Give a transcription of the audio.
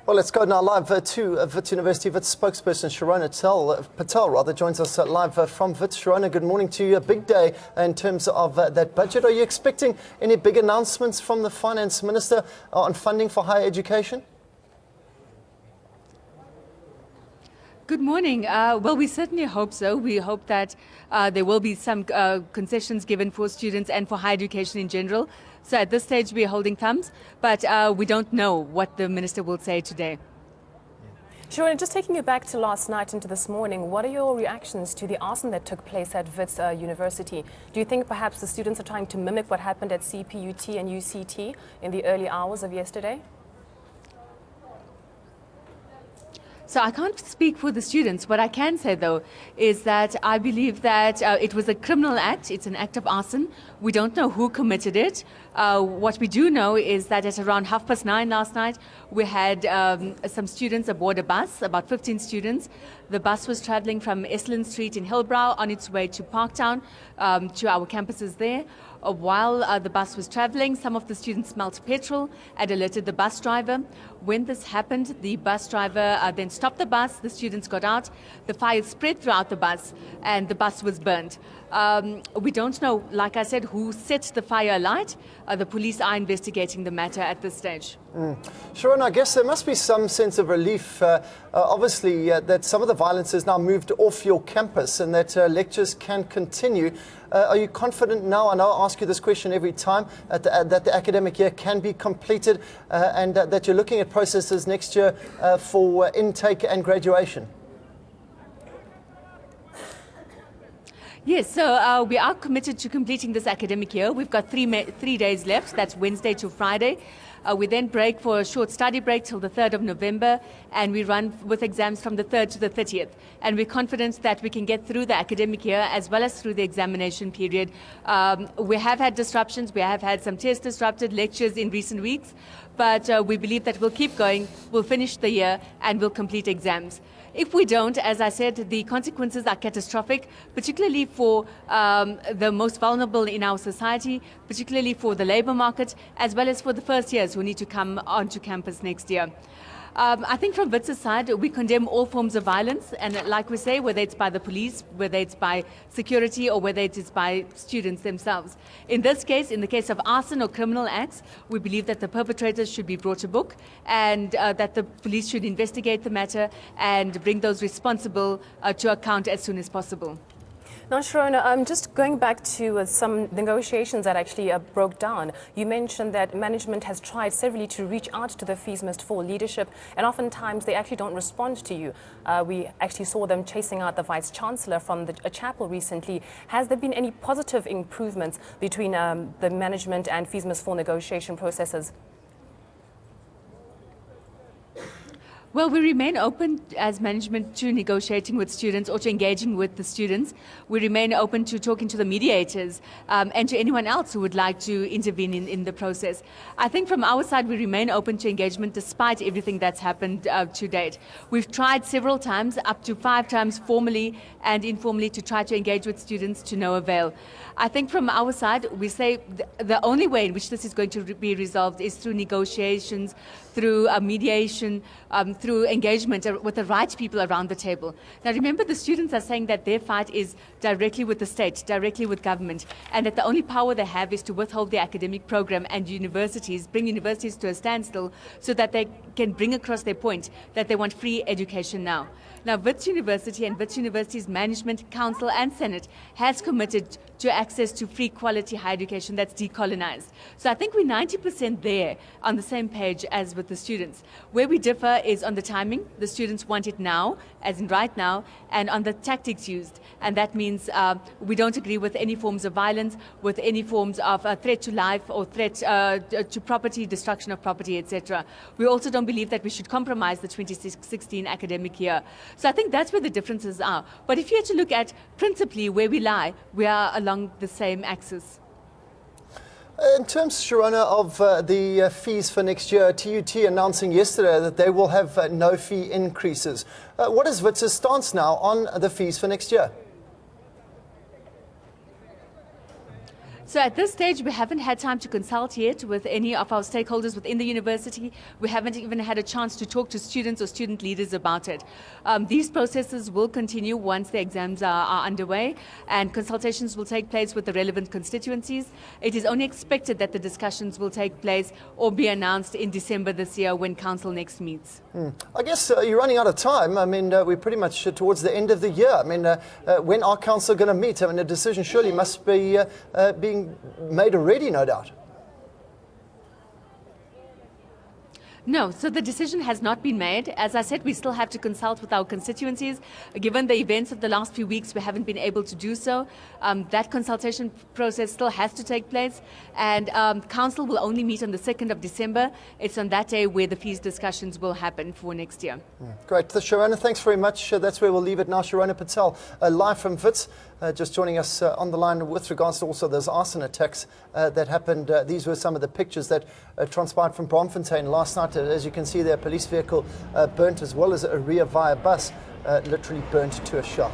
Well, let's go now live to Wits University. Wits spokesperson Shirona Patel joins us live from Wits. Shirona, good morning to you. A big day in terms of that budget. Are you expecting any big announcements from the Finance Minister on funding for higher education? Good morning. Well, we certainly hope so. We hope that there will be some concessions given for students and for higher education in general. So at this stage, we are holding thumbs, but we don't know what the minister will say today. Shirona, just taking you back to last night into this morning, what are your reactions to the arson that took place at Wits University? Do you think perhaps the students are trying to mimic what happened at CPUT and UCT in the early hours of yesterday? So I can't speak for the students. What I can say, though, is that I believe that it was a criminal act. It's an act of arson. We don't know who committed it. What we do know is that at around 9:30 last night, we had some students aboard a bus, about 15 students. The bus was traveling from Estlin Street in Hillbrow on its way to Parktown, to our campuses there. While the bus was traveling, some of the students smelt petrol and alerted the bus driver. When this happened, the bus driver then stopped the bus. The students got out. The fire spread throughout the bus, and the bus was burned. We don't know, like I said, who set the fire alight. The police are investigating the matter at this stage. Shirona, I guess there must be some sense of relief, obviously, that some of the violence has now moved off your campus and that lectures can continue. Are you confident now, and I'll ask you this question every time, that the academic year can be completed and that you're looking at processes next year for intake and graduation? Yes, so we are committed to completing this academic year. We've got 3 days left. That's Wednesday to Friday. We then break for a short study break till the 3rd of November, and we run with exams from the 3rd to the 30th. And we're confident that we can get through the academic year as well as through the examination period. We have had disruptions. We have had some tests disrupted, lectures in recent weeks, but we believe that we'll keep going, we'll finish the year, and we'll complete exams. If we don't, as I said, the consequences are catastrophic, particularly for the most vulnerable in our society, particularly for the labour market, as well as for the first years who need to come onto campus next year. I think from Wits' side, we condemn all forms of violence, and like we say, whether it's by the police, whether it's by security, or whether it is by students themselves. In this case, in the case of arson or criminal acts, we believe that the perpetrators should be brought to book, and that the police should investigate the matter and bring those responsible to account as soon as possible. Now, Shirona, just going back to some negotiations that actually broke down. You mentioned that management has tried severally to reach out to the Fees Must Fall leadership, and oftentimes they actually don't respond to you. We actually saw them chasing out the Vice-Chancellor from a chapel recently. Has there been any positive improvements between the management and Fees Must Fall negotiation processes? Well, we remain open as management to negotiating with students or to engaging with the students. We remain open to talking to the mediators and to anyone else who would like to intervene in the process. I think from our side, we remain open to engagement despite everything that's happened to date. We've tried several times, up to 5 times formally and informally, to try to engage with students to no avail. I think from our side, we say the only way in which this is going to be resolved is through negotiations, through mediation, through engagement with the right people around the table. Now remember, the students are saying that their fight is directly with the state, directly with government, and that the only power they have is to withhold the academic program and bring universities to a standstill so that they can bring across their point that they want free education now. Now, Wits University and Wits University's management, council and senate has committed to access to free quality higher education that's decolonized. So I think we're 90% there on the same page as with the students. Where we differ is on the timing. The students want it now, as in right now, and on the tactics used. And that means we don't agree with any forms of violence, with any forms of threat to life or threat to property, destruction of property, etc. We also don't believe that we should compromise the 2016 academic year. So I think that's where the differences are. But if you had to look at principally where we lie, we are along the same axis. In terms, Shirona, of the fees for next year, TUT announcing yesterday that they will have no fee increases. What is Wits' stance now on the fees for next year? So at this stage, we haven't had time to consult yet with any of our stakeholders within the university. We haven't even had a chance to talk to students or student leaders about it. These processes will continue once the exams are underway, and consultations will take place with the relevant constituencies. It is only expected that the discussions will take place or be announced in December this year when Council next meets. I guess you're running out of time. I mean, we're pretty much towards the end of the year. I mean, when are Council going to meet? I mean, a decision surely must be being made already, no doubt. No, so the decision has not been made. As I said, we still have to consult with our constituencies. Given the events of the last few weeks, we haven't been able to do so. That consultation process still has to take place, and Council will only meet on the 2nd of December. It's on that day where the fees discussions will happen for next year. Great. Shirona, thanks very much. That's where we'll leave it now. Shirona Patel, live from Wits, just joining us on the line with regards to also those arson attacks that happened. These were some of the pictures that transpired from Braamfontein last night. As you can see there, a police vehicle burnt, as well as a rear via bus literally burnt to a shell.